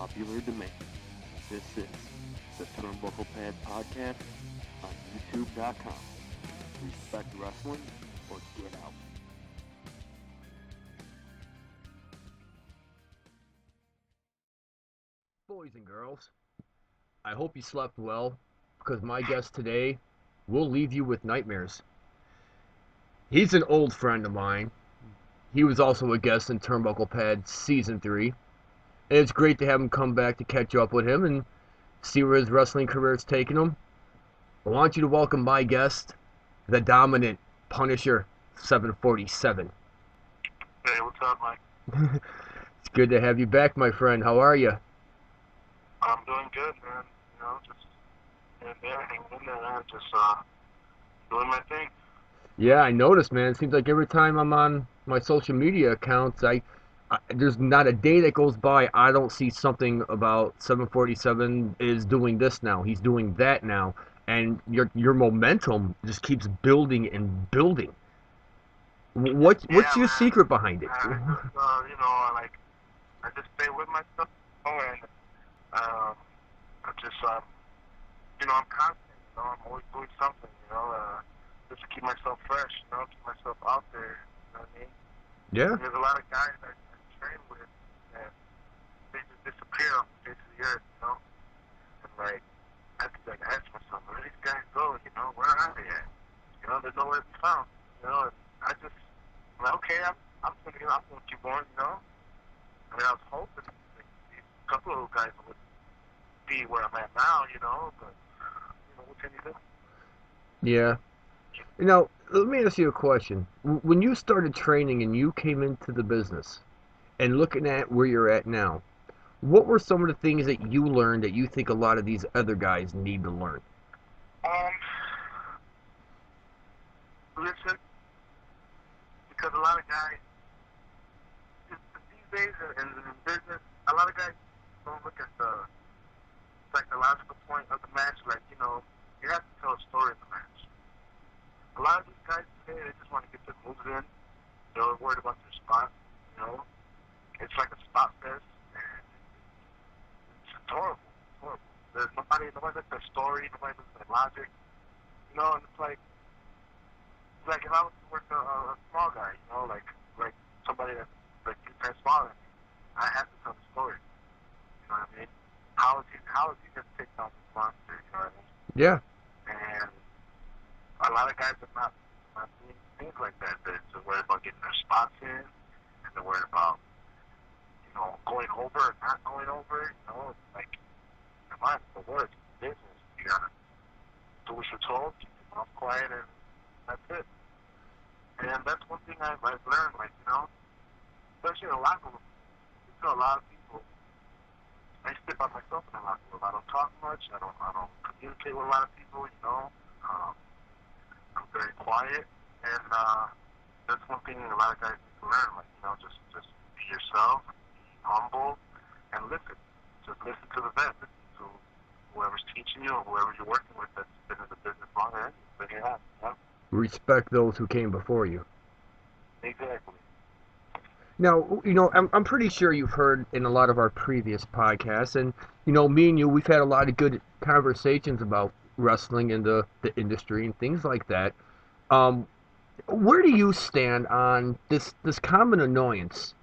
popular demand. This is the Turnbucklepad Podcast on YouTube.com. Respect wrestling or get out. Boys and girls, I hope you slept well, because my guest today will leave you with nightmares. He's an old friend of mine. He was also a guest in Turnbucklepad Season 3. And it's great to have him come back to catch up with him and see where his wrestling career is taking him. I want you to welcome my guest, the dominant Punisher 747. Hey, what's up, Mike? It's good to have you back, my friend. How are you? I'm doing good, man. You know, just hanging in there, man. Just doing my thing. Yeah, I noticed, man. It seems like every time I'm on my social media accounts, there's not a day that goes by I don't see something about 747 is doing this now. He's doing that now, and your momentum just keeps building and building. What's your man. secret behind it? I just stay with myself, and I just I'm constant. I'm always doing something. Just to keep myself fresh. Keep myself out there. You know what I mean? Yeah. And there's a lot of guys I train with, and they just disappear off the face of the earth. And I have to ask myself, where do these guys go? Where are they at? They're nowhere to be found. And I just, okay, I'm gonna keep going. I was hoping a couple of those guys would be where I'm at now. But what can you do? Yeah. Now, let me ask you a question. When you started training and you came into the business, and looking at where you're at now, what were some of the things that you learned that you think a lot of these other guys need to learn? Listen, because a lot of guys, these days in business, a lot of guys don't look at the psychological point of the match. You have to tell a story in the match. A lot of these guys today, they just want to get their moves in. They're worried about their spots. It's like a spot fest, and it's horrible. It's horrible. There's nobody looks at their story, nobody looks at their logic. And it's like if I was to work a small guy, like somebody that's like 2 times smaller than me, I have to tell the story. You know what I mean? How is he going to take down this monster? You know what I mean? Yeah. And a lot of guys are not doing things like that. They're worried about getting their spots in, and they're worried about, going over or not going over. It's like, come on, it's the work, it's business. You gotta do what you're told, keep your mouth quiet, and that's it. And that's one thing I've learned, especially in a locker room. You tell a lot of people, I step by myself in the locker room. I don't talk much. I don't communicate with a lot of people. I'm very quiet, and that's one thing a lot of guys need to learn. Just be yourself, be humble, and listen. Just listen to the vet. Listen to whoever's teaching you or whoever you're working with that's been in the business longer than you have. Respect those who came before you. Exactly. Now, I'm pretty sure you've heard in a lot of our previous podcasts, and, me and you, we've had a lot of good conversations about wrestling and the industry and things like that. Where do you stand on this common annoyance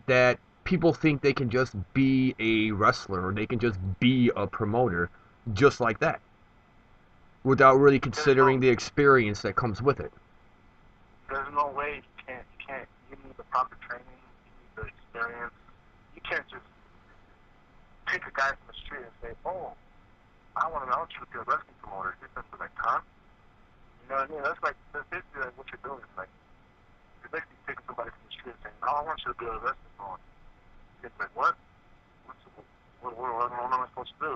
that people think they can just be a wrestler or they can just be a promoter just like that without really considering the experience that comes with it? There's no way you need the proper training, you need the experience. You can't just pick a guy from the street and say, oh, I want you to be a wrestling promoter. You're just like, huh? You know what I mean? That's basically like what you're doing. You're basically picking somebody from the street and saying, no, I want you to be a wrestling promoter. It's like, what? What am I supposed to do,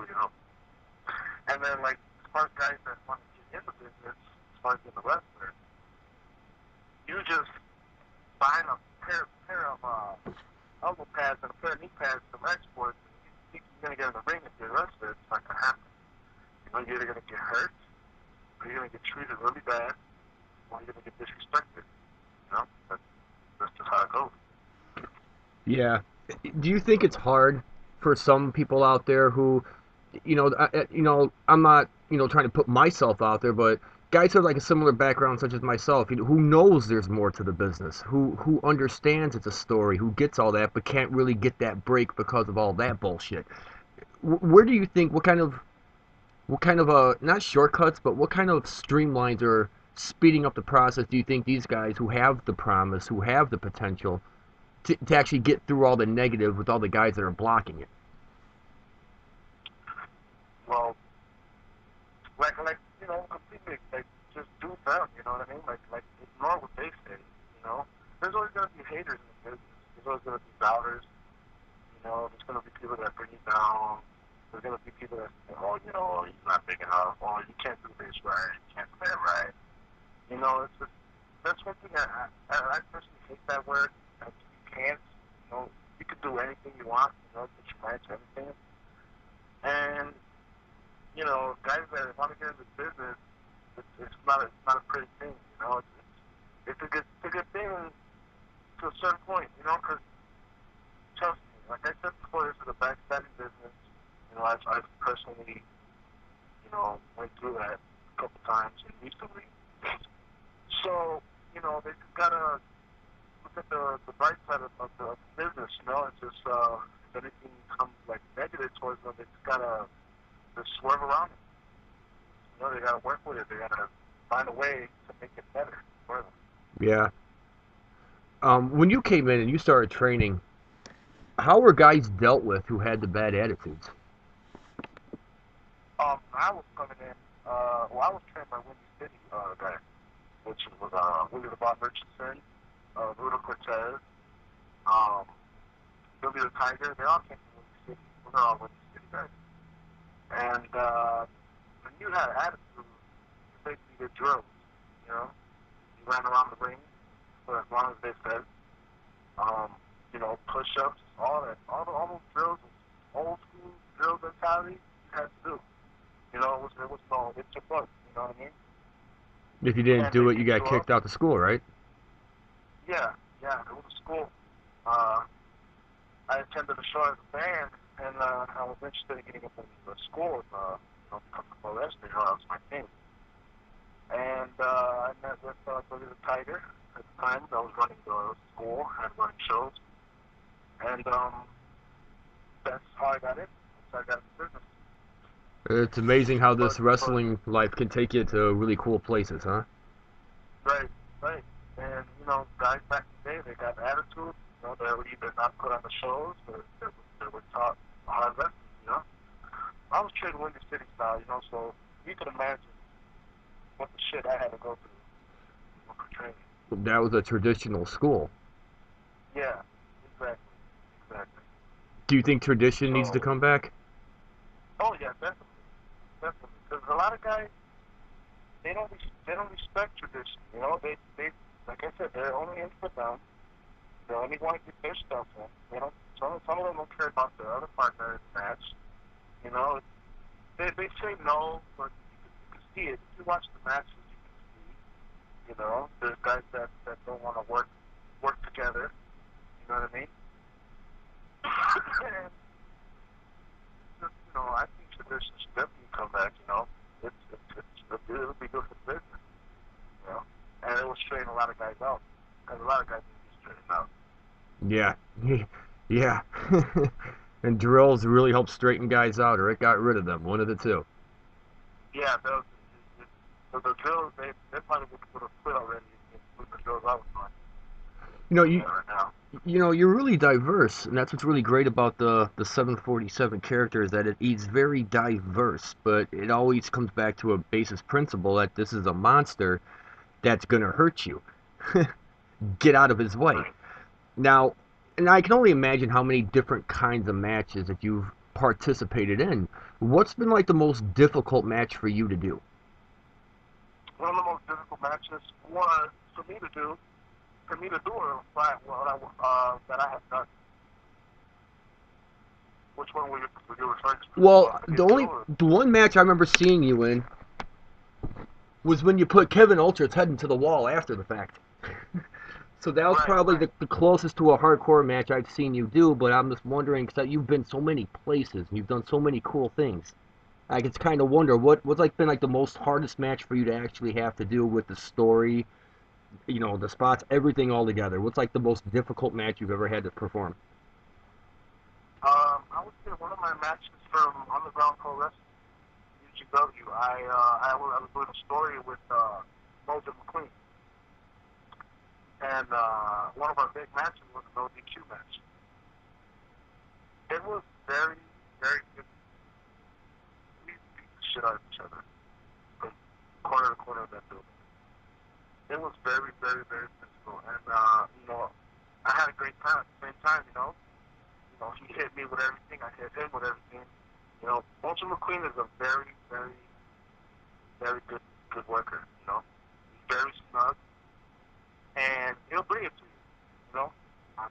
And then, as far as guys that want to get in the business, as far as being a wrestler, you just buying a pair of elbow pads and a pair of knee pads from exports, and you think you're going to get in the ring if you're a wrestler. It's not going to happen. You're either going to get hurt, or you're going to get treated really bad, or you're going to get disrespected. That's just how it goes. Yeah. Do you think it's hard for some people out there who, I'm not, trying to put myself out there, but guys who have like a similar background, such as myself, who knows there's more to the business, who understands it's a story, who gets all that, but can't really get that break because of all that bullshit. Where do you think, what kind of not shortcuts, but what kind of streamlines or speeding up the process do you think these guys who have the promise, who have the potential to actually get through all the negative with all the guys that are blocking it? Well, completely, just do them, you know what I mean? Like, ignore what they say, you know? There's always going to be haters in the business. There's always going to be doubters, there's going to be people that bring you down. There's going to be people that say, oh, he's not big enough, or you can't do this right, you can't do that right. It's just, that's one thing I personally hate that word, that you can't, you can do anything you want, put your mind to anything. And, guys that want to get into business, it's not a pretty thing, it's a good thing to a certain point, because trust me, like I said before, this is a backstabbing business. I've personally, went through that a couple times and recently. So, they just gotta look at the bright side of the business, It's just, if anything comes like negative towards them, they just gotta just swerve around it. They gotta work with it. They gotta find a way to make it better for them. Yeah. When you came in and you started training, how were guys dealt with who had the bad attitudes? I was coming in, I was trained by Windy City guy, which was Willie the Bob Richardson, Rudo Cortez, Billy the Tiger. They all came from Windy City. They're all Windy City guys. And when you had attitude, you basically did drills, You ran around the ring for as long as they said. Push-ups, all those drills, old school drill mentality, you had to do. It was no, it's your butt, you know what I mean? If you didn't do it, you got kicked out of school, right? Yeah, it was a school. I attended a show as a band, and I was interested in getting up in the school, becoming a pro wrestler, that was my thing. And I met with Billy the Tiger at the time. I was running the school and running shows. And that's how I got in. That's how I got into business. It's amazing how this wrestling life can take you to really cool places, huh? Right. And, guys back in the day, they got attitude. They were either not put on the shows or they were taught hard wrestling, I was trained Windy City style, so you can imagine what the shit I had to go through for training. That was a traditional school. Yeah, exactly. Do you think tradition needs to come back? Oh yeah, definitely. Because a lot of guys, they don't respect tradition. They like I said, they're only in for them. They only want to get their stuff in. They don't. Some of them don't care about their other partner in the match. They say no, but you can see it. If you watch the matches, you can see. There's guys that don't want to work together. You know what I mean? And just, I think tradition should definitely come back. It'll be good for the business. And it will straighten a lot of guys out. Because a lot of guys need to be straightened out. Yeah. Yeah. And drills really help straighten guys out, or it got rid of them. One of the two. Yeah, the drills, they probably would have quit already with the drills I was doing. You're really diverse, and that's what's really great about the 747 character is that it's very diverse, but it always comes back to a basis principle that this is a monster that's going to hurt you. Get out of his way. Now, and I can only imagine how many different kinds of matches that you've participated in. What's been like the most difficult match for you to do? One of the most difficult matches was for me to do that I have done. Which one were you referring to? Well, the one match I remember seeing you in was when you put Kevin Ultra's head into the wall after the fact. So that was probably the closest to a hardcore match I've seen you do, but I'm just wondering, because you've been so many places, and you've done so many cool things. I just kind of wonder, what's been the most hardest match for you to actually have to do with the story, the spots, everything all together? What's the most difficult match you've ever had to perform? I would say one of my matches from Underground Pro Wrestling, UGW, I was doing a story with Mojo McQueen. And one of our big matches was an ODQ match. It was very, very good. We beat the shit out of each other from corner to corner of that building. It was very, very, very physical. And, I had a great time at the same time, he hit me with everything. I hit him with everything. Mojo McQueen is a very, very, very good worker, He's very snug. And he'll bring it to you,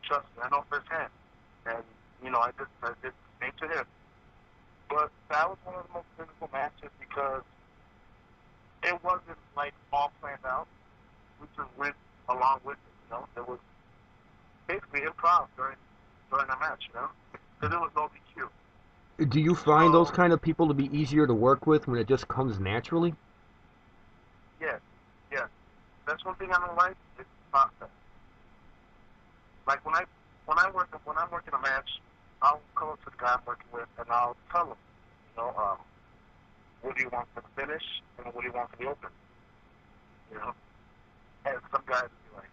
Trust me, I know firsthand. And, I did the same to him. But that was one of the most physical matches because it wasn't, all planned out. We just went along with it, It was basically improv during the match, Because there was no DQ. Do you find those kind of people to be easier to work with when it just comes naturally? Yes. That's one thing I don't like. It's process. When I'm working a match, I'll come up to the guy I'm working with and I'll tell him, what do you want for the finish and what do you want for the open, And some guys will be like,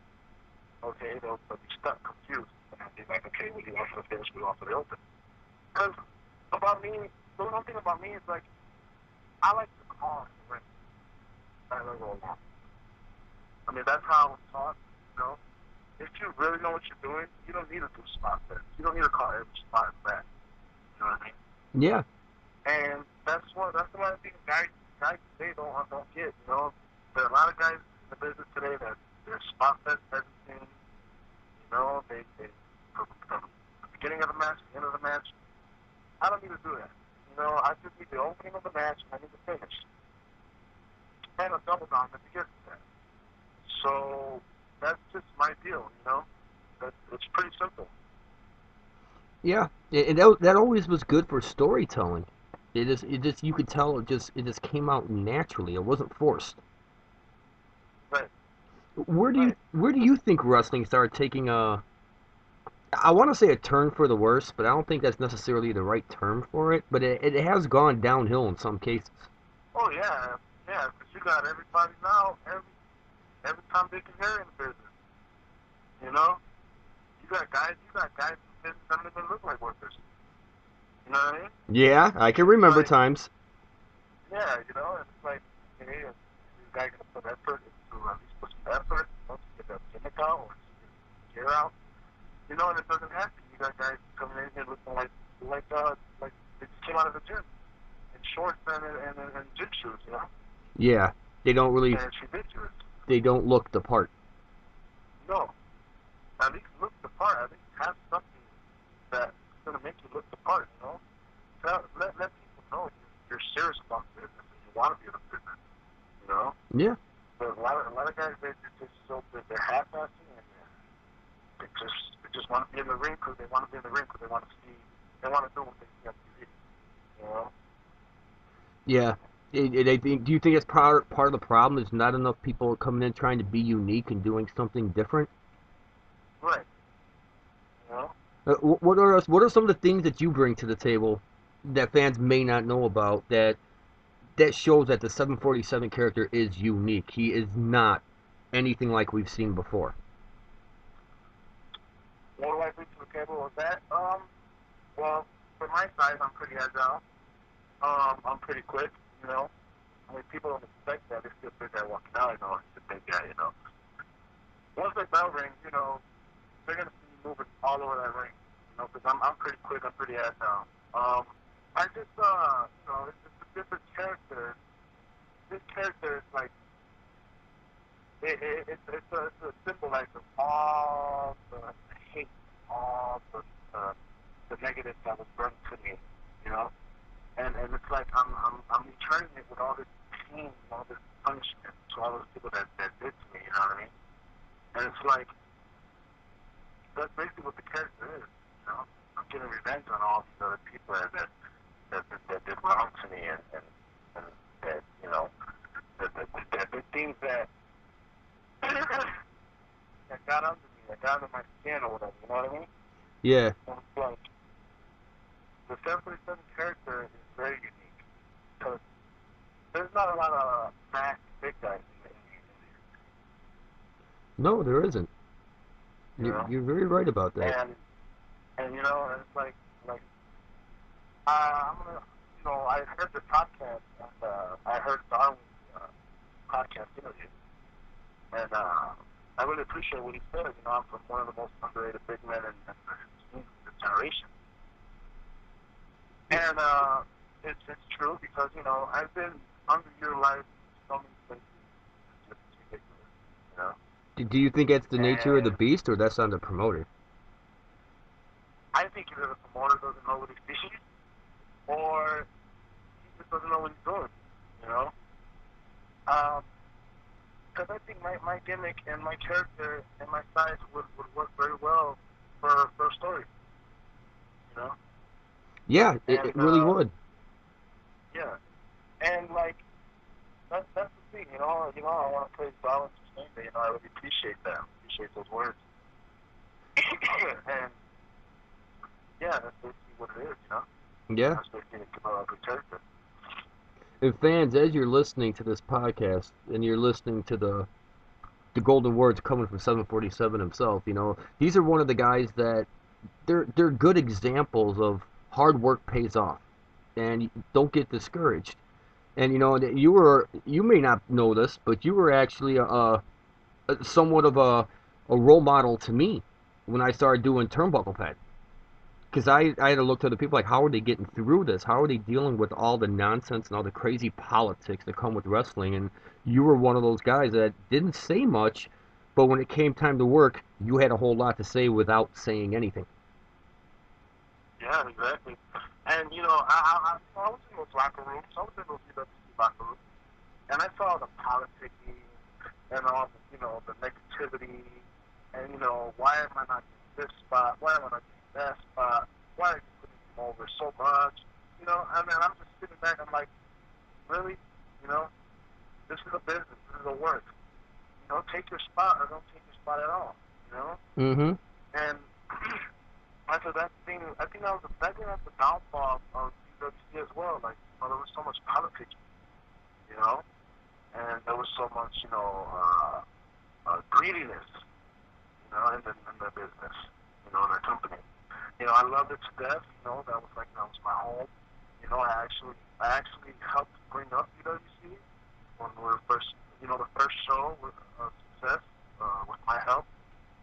okay, they'll be stuck, confused, and I'll be like, okay, what do you want for the finish? What do you want for the open? Because about me, the one thing about me is I like to call in the ring. I don't go along. I mean, that's how I was taught, If you really know what you're doing, you don't need to do spot fest. You don't need to call every spot back. You know what I mean? Yeah. And that's one of the things guys today don't get, There are a lot of guys in the business today that they're spot fest everything. They from the beginning of the match to the end of the match. I don't need to do that. I just need the opening of the match and I need the finish. And a double down at the get to that. So that's just my deal, It's pretty simple. Yeah, and that always was good for storytelling. It just you could tell it just came out naturally. It wasn't forced. Right. Where do you think wrestling started taking I want to say a turn for the worse, but I don't think that's necessarily the right term for it. But it has gone downhill in some cases. Oh yeah, because you got everybody now every time they can hear in the business. You got guys in business that don't even look like workers. You know what I mean? Yeah, I can remember times. Yeah, and it's like, hey, is this guy gonna put effort into at least put some effort, to get that gimmick out or to get out? And it doesn't happen. You got guys coming in here looking like they just came out of the gym in shorts and gym shoes, Yeah, they don't really. And it's ridiculous. They don't look the part. No. At least look the part. At least have something that's going to make you look the part, Let people know you're serious about business and you want to be in the business, Yeah. But a lot of guys, they're just so good. They're half-assing and they just want to be in the ring because they want to be in the ring because they want to do what they see on TV, Yeah. Do you think it's part of the problem is not enough people coming in trying to be unique and doing something different? Right. What are some of the things that you bring to the table that fans may not know about that shows that the 747 character is unique? He is not anything like we've seen before. What do I bring to the table with that? Well, for my size, I'm pretty agile. I'm pretty quick, I mean, people don't expect that. They see a big guy walking out, he's a big guy, Once the bell rings, they're going to see me moving all over that ring, because I'm pretty quick, I'm pretty agile. I just, it's just a different character. This character is like, it's a symbolize of all the hate, all the negative that was brought to me, And it's like I'm returning it with all this pain, all this punishment to all those people that did to me, you know what I mean? And it's like Yeah. And it's like, the 747 character is very unique because there's not a lot of masked big guys in the industry, No, there isn't. you know? You're very right about that. And you know, and it's like, I'm gonna, I heard the podcast, and I heard Darwin's podcast interview, and I really appreciate what he said. You know, I'm from one of the most underrated big men in this generation. And it's true because, I've been underutilized in so many places. It's just ridiculous, you know? Do you think that's the nature of the And beast, or that's on the promoter? I think either the promoter doesn't know what he's sees, or he just doesn't know what he's doing, you know? Because I think my gimmick and my character and my size would work very well for a story, you know? Yeah, And, it really would. yeah. And, like, that's the thing, I want to praise Balance for saying that, I really appreciate that. Appreciate those words. And, yeah, that's basically what it is, Yeah. That's basically a good character. And fans, as you're listening to this podcast and you're listening to the golden words coming from 747 himself, these are one of the guys that they're good examples of hard work pays off, and don't get discouraged. And you may not know this, but you were actually somewhat of a role model to me when I started doing Turnbucklepad. Because I had to look to other people, like, how are they getting through this? How are they dealing with all the nonsense and all the crazy politics that come with wrestling? And you were one of those guys that didn't say much, but when it came time to work, you had a whole lot to say without saying anything. Yeah, exactly. And, I was in those locker rooms. I was in those UFC locker rooms. And I saw the politicking and all the negativity. And, why am I not getting this spot? Why am I not getting that spot? Why are you putting him over so much? I'm just sitting back. I'm like, really? This is a business. This is a work. Take your spot or don't take your spot at all. Mm-hmm. And I said that thing. I think that was the downfall of UFC as well. Like, there was so much politics, and there was so much, greediness, in the business, in the company. I loved it to death. That was my home. I actually helped bring up UWC when we were first, the first show was a success with my help,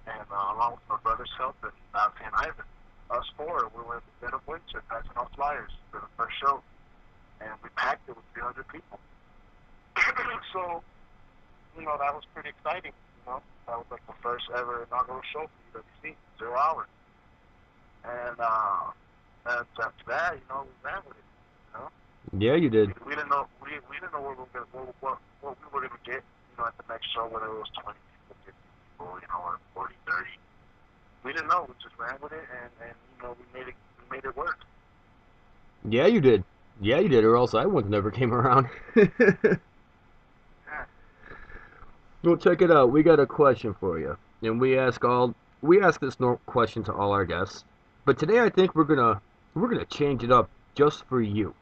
and along with my brother's help and St. Ivan. Us four, we were in the dead of winter passing out flyers for the first show, and we packed it with 300 people. So, that was pretty exciting. That was like the first ever inaugural show for UWC, 0 hours. And after that, we ran with it. Yeah, you did. We didn't know what we were gonna get. At the next show, whether it was 20 people, 50 people, or 40, 30. We didn't know. We just ran with it, and we made it work. Yeah, you did. Yeah, you did, or else I wouldn't never came around. Yeah. Well, check it out. We got a question for you, and we ask this question to all our guests. But today, I think we're gonna change it up just for you.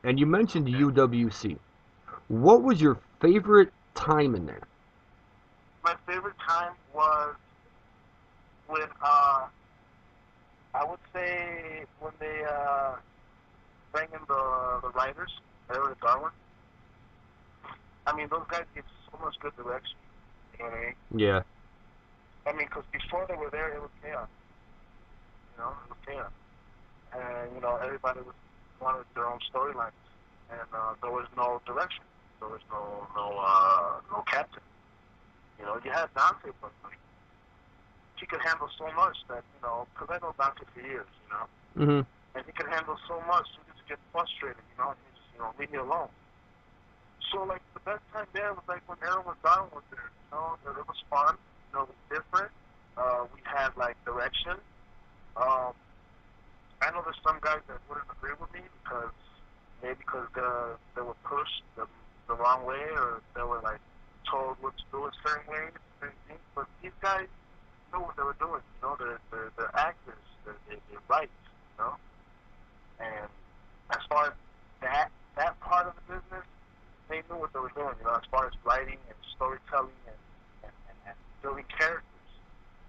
And you mentioned UWC. What was your favorite time in there? My favorite time was when I would say when they bring in the writers, Eric Darwin. I mean, those guys give so much good direction. You know what I mean? Yeah. I mean, because before they were there, it was chaos. It was chaos. And, everybody wanted their own storylines. And there was no direction. There was no captain. You had Dante, but he could handle so much that, because I know Dante for years, Mm-hmm. and he could handle so much, you just get frustrated, and you just, leave me alone. So, like, the best time there was, like, when Aaron Darwin was there, it was fun, it was different, we had, like, direction. I know there's some guys that wouldn't agree with me because they were pushed the wrong way, or they were, like, told what to do a certain way, certain things, but these guys knew what they were doing, they're actors, they write, you know. And as far as that part of the business, they knew what they were doing, you know, as far as writing and storytelling and building characters,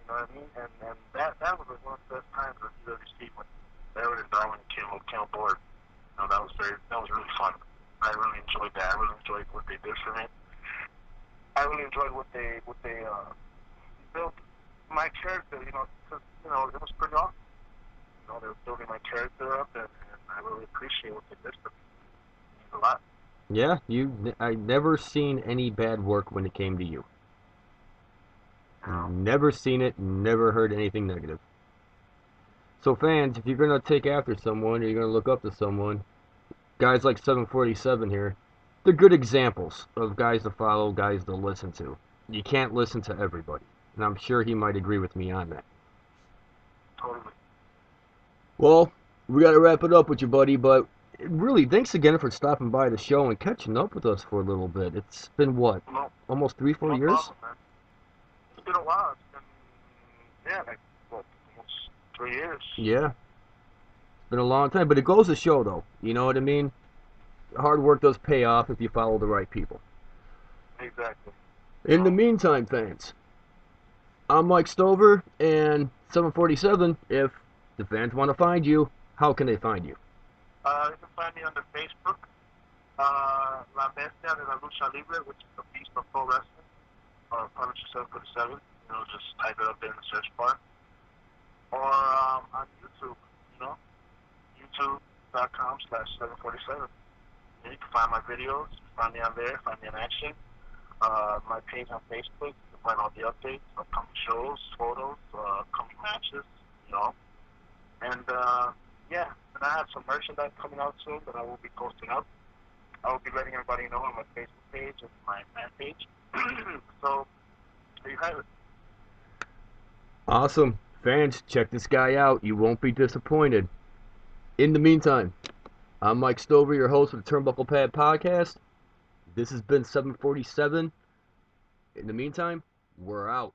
you know what I mean? And that was one of the best times that you ever see when Barrett and Darwin came aboard. You know, that was really fun. I really enjoyed that. I really enjoyed what they did for me. I really enjoyed what they built my character, you know, because, you know, it was pretty awesome. You know, they were building my character up, and I really appreciate what they did for me. It means a lot. Yeah, I never seen any bad work when it came to you. Never seen it, never heard anything negative. So fans, if you're going to take after someone, or you're going to look up to someone, guys like 747 here, they're good examples of guys to follow, guys to listen to. You can't listen to everybody, and I'm sure he might agree with me on that. Totally. Well, we got to wrap it up with you, buddy, but really, thanks again for stopping by the show and catching up with us for a little bit. It's been, what, almost 3-4 years? Problem, man. It's been a while. It's been, like, what, almost 3 years. Yeah. It's been a long time, but it goes to show, though. You know what I mean? Hard work does pay off if you follow the right people. Exactly. In the meantime, fans, I'm Mike Stover, and 747, if the fans want to find you, how can they find you? You can find me under Facebook, La Bestia de la Lucha Libre, which is the Beast of Pro Wrestling, or Punisher 747. You know, just type it up there in the search bar. Or on YouTube, you know, youtube.com/747. You can find my videos, find me on there, find me in action. My page on Facebook, you can find all the updates, upcoming shows, photos, upcoming matches, you know. And, yeah, and I have some merchandise coming out soon that I will be posting up. I will be letting everybody know on my Facebook page and my fan page. So, there you have it. Awesome. Fans, check this guy out. You won't be disappointed. In the meantime, I'm Mike Stover, your host of the Turnbucklepad Podcast. This has been 747. In the meantime, we're out.